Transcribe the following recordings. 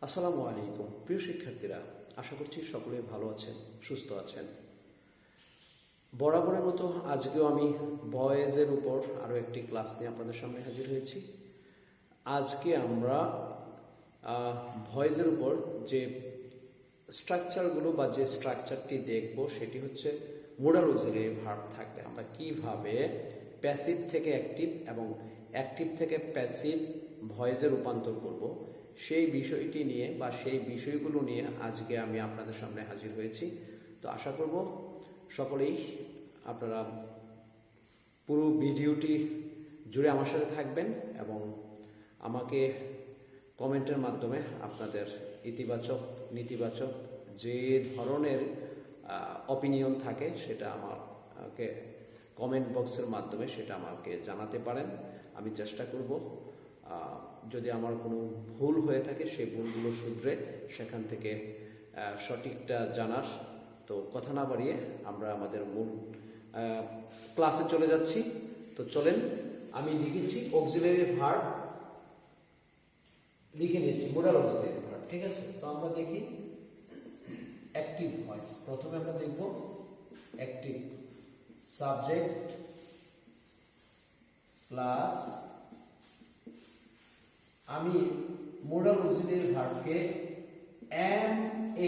আসসালামু আলাইকুম প্রিয় শিক্ষার্থীরা, আশা করছি সকলে ভালো আছেন, সুস্থ আছেন। বরাবরের মতো আজকেও আমি ভয়েসের উপর আরও একটি ক্লাস নিয়ে আপনাদের সামনে হাজির হয়েছি। আজকে আমরা ভয়েসের উপর যে স্ট্রাকচারগুলো বা যে স্ট্রাকচারটি দেখব সেটি হচ্ছে মোডাল অক্সিলারি ভার্ব থাকলে আমরা কিভাবে প্যাসিভ থেকে অ্যাক্টিভ এবং অ্যাক্টিভ থেকে প্যাসিভ ভয়েসে রূপান্তর করব, সেই বিষয়টি নিয়ে বা সেই বিষয়গুলো নিয়ে আজকে আমি আপনাদের সামনে হাজির হয়েছি। তো আশা করব সকলেই আপনারা পুরো ভিডিওটি জুড়ে আমার সাথে থাকবেন এবং আমাকে কমেন্টের মাধ্যমে আপনাদের ইতিবাচক নেতিবাচক যে ধরনের অপিনিয়ন থাকে সেটা আমাকে কমেন্ট বক্সের মাধ্যমে সেটা আমাকে জানাতে পারেন। আমি চেষ্টা করব যদি আমার কোনো ভুল হয়ে থাকে সেই ভুলগুলো শুধরে সেখান থেকে সঠিকটা জানার। তো কথা না বাড়িয়ে আমরা আমাদের মূল ক্লাসে চলে যাচ্ছি। তো চলেন, আমি লিখেছি অক্সিলারি ভার্ব, লিখে নিয়েছি মোডাল অক্সিলারি ভার্ব, ঠিক আছে। তো আমরা দেখি অ্যাক্টিভ ভয়েস। প্রথমে আমরা দেখব অ্যাক্টিভ সাবজেক্ট প্লাস, আমি মোডাল অক্সিলারি ভার্বকে এম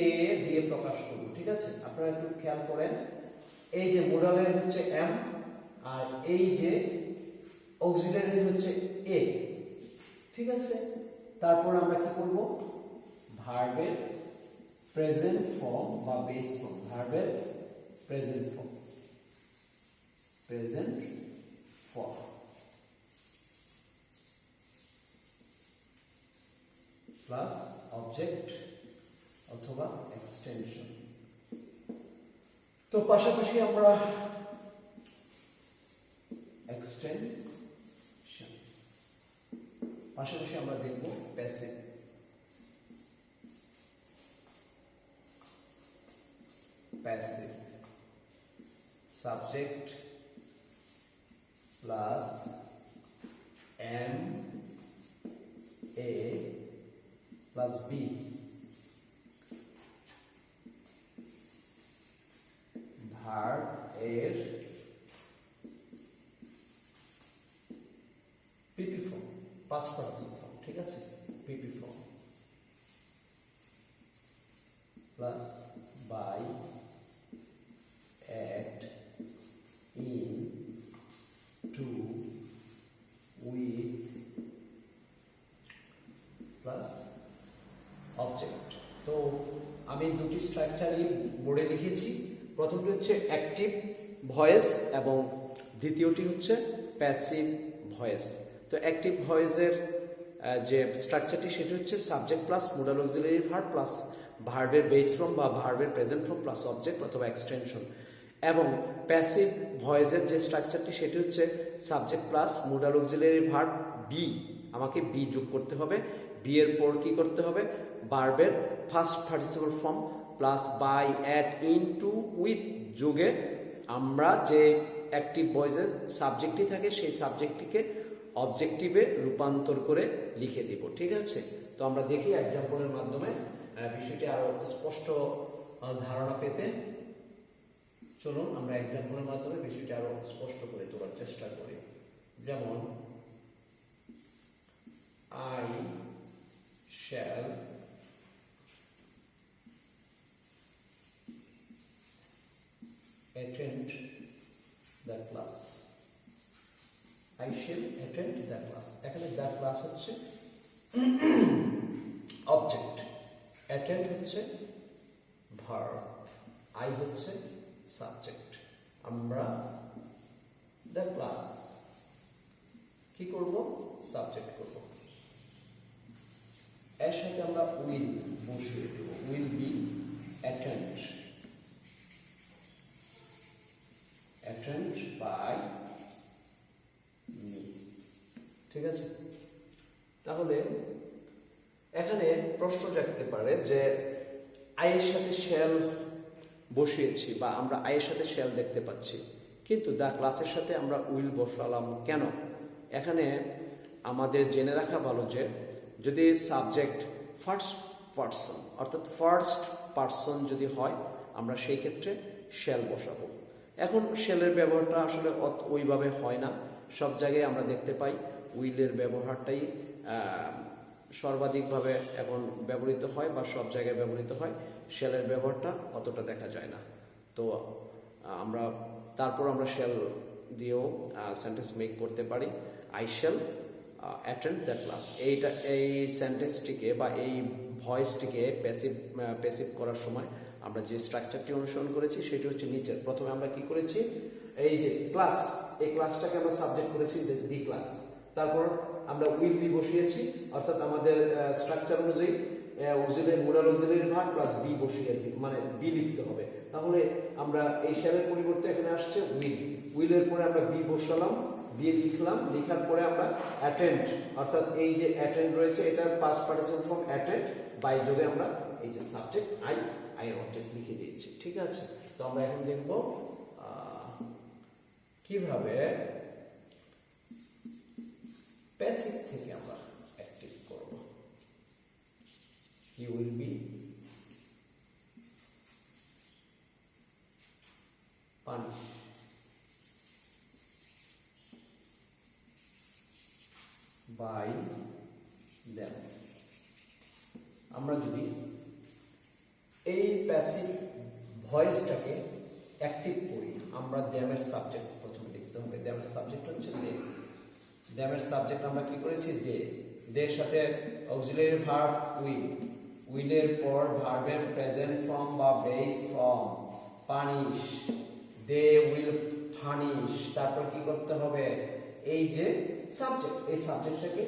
এ দিয়ে প্রকাশ করব, ঠিক আছে। আপনারা একটু খেয়াল করেন, এই যে মোডালের হচ্ছে এম আর এই যে অক্সিলারি হচ্ছে এ, ঠিক আছে। তারপর আমরা কি করব, ভার্বের প্রেজেন্ট ফর্ম বা বেস ফর্ম, ভার্বের প্রেজেন্ট ফর্ম প্লাস অবজেক্ট অথবা এক্সটেনশন। তো পাশাপাশি আমরা পাশাপাশি আমরা দেখব passive. Subject plus M A plus be, verb এর PP form, past participle form, ঠিক আছে, PP form plus by, at, in, to, with plus object. তো আমি দুটি স্ট্রাকচারই বোর্ডে লিখেছি। প্রথমটি হচ্ছে অ্যাক্টিভ ভয়েস এবং দ্বিতীয়টি হচ্ছে প্যাসিভ ভয়েস। তো অ্যাক্টিভ ভয়েসের যে স্ট্রাকচারটি সেটি হচ্ছে subject plus modal auxiliary verb plus ভার্বের বেস ফর্ম বা ভার্বের প্রেজেন্ট ফর্ম প্লাস অবজেক্ট অথবা এক্সটেনশন। এবং প্যাসিভ ভয়েসের যে স্ট্রাকচারটি সেটি হচ্ছে subject plus modal auxiliary verb be, আমাকে বি যোগ করতে হবে। বি এর পর কি করতে হবে, ভার্বের first participle form plus by, at, in, to, with যোগে আমরা যে অ্যাক্টিভ ভয়েসের সাবজেক্টটি থাকে সেই সাবজেক্টটিকে অবজেক্টিভে রূপান্তর করে লিখে দিব, ঠিক আছে। তো আমরা দেখি এক্সাম্পলের মাধ্যমে বিষয়টি আরো স্পষ্ট ধারণা পেতে। চলুন আমরা এক্সাম্পলের মাধ্যমে বিষয়টি আরো স্পষ্ট করে তোলার চেষ্টা করি। যেমন I shall attend the class. I shall attend the class। এখানে the class হচ্ছে অবজেক্ট, attend হচ্ছে ভার্ব, I হচ্ছে সাবজেক্ট। আমরা the class কি করব, সাবজেক্ট করব। এর সাথে আমরা উইল বসিয়ে দেব, will be attend by me, ঠিক আছে। তাহলে এখানে প্রশ্ন জাগতে পারে যে আয়ের সাথে শ্যাল বসিয়েছি বা আমরা আয়ের সাথে শ্যাল দেখতে পাচ্ছি, কিন্তু দা ক্লাসের সাথে আমরা উইল বসালাম কেন? এখানে আমাদের জেনে রাখা ভালো যে যদি সাবজেক্ট পারসন, অর্থাৎ ফার্স্ট পারসন যদি হয় আমরা সেই ক্ষেত্রে শ্যাল বসাবো। এখন শ্যালের ব্যবহারটা আসলে ওইভাবে হয় না, সব জায়গায় আমরা দেখতে পাই উইলের ব্যবহারটাই সর্বাধিকভাবে এখন ব্যবহৃত হয় বা সব জায়গায় ব্যবহৃত হয়, শ্যালের ব্যবহারটা অতটা দেখা যায় না। তো আমরা শ্যাল দিয়েও সেন্টেন্স মেক করতে পারি। I shall attend the class, এই সেন্টেন্সটিকে বা এই ভয়েসটিকে প্যাসিভ করার সময় আমরা যে স্ট্রাকচারটি অনুসরণ করেছি সেটি হচ্ছে নিচের। প্রথমে আমরা কি করেছি, এই যে ক্লাস, এই ক্লাসটাকে আমরা সাবজেক্ট করেছি দি ক্লাস, তারপর আমরা উইল বি বসিয়েছি, অর্থাৎ আমাদের স্ট্রাকচার অনুযায়ী modal auxiliary verb plus be বসিয়েছি, মানে বি লিখতে হবে। তাহলে আমরা এই শ্যালের পরিবর্তে এখানে আসছে উইলের পরে আমরা বি বসালাম, দিয়ে লিখলাম, লেখার পরে আমরা অ্যাটেন্ড, অর্থাৎ এই যে অ্যাটেন্ড রয়েছে এটা past participle form attend, by যোগে আমরা এই যে সাবজেক্ট আই অবজেক্ট লিখে দিয়েছি। ঠিক আছে, তো আমরা এখন দেখব কিভাবে প্যাসিভ থেকে আমরা অ্যাক্টিভ করব। He will be punish by them. আমরা যদি এই প্যাসিভ ভয়েসটাকে অ্যাক্টিভ করি, আমরা দ্যামের সাবজেক্ট প্রথমে লিখতে হবে। দ্যামের সাবজেক্ট হচ্ছে দে, দ্যামের সাবজেক্ট আমরা কি করেছি দে, দের সাথে অক্সিলারি ভার্ব উইল, উইলের পর ভার্বের প্রেজেন্ট ফর্ম বা base form punish, they will punish, তারপর কি করতে হবে, এই যে সাবজেক্ট, এই সাবজেক্টটাকে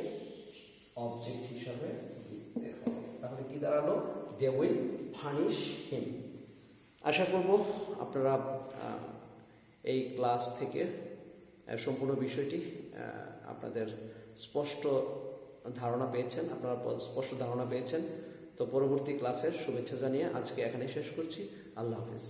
অবজেক্ট হিসাবে লিখতে হবে। তাহলে কি দাঁড়ালো, দে উইল পানিশ হিম। আশা করব আপনারা এই ক্লাস থেকে সম্পূর্ণ বিষয়টি আপনাদের স্পষ্ট ধারণা পেয়েছেন। তো পরবর্তী ক্লাসের শুভেচ্ছা জানিয়ে আজকে এখানে শেষ করছি। আল্লাহ হাফিজ।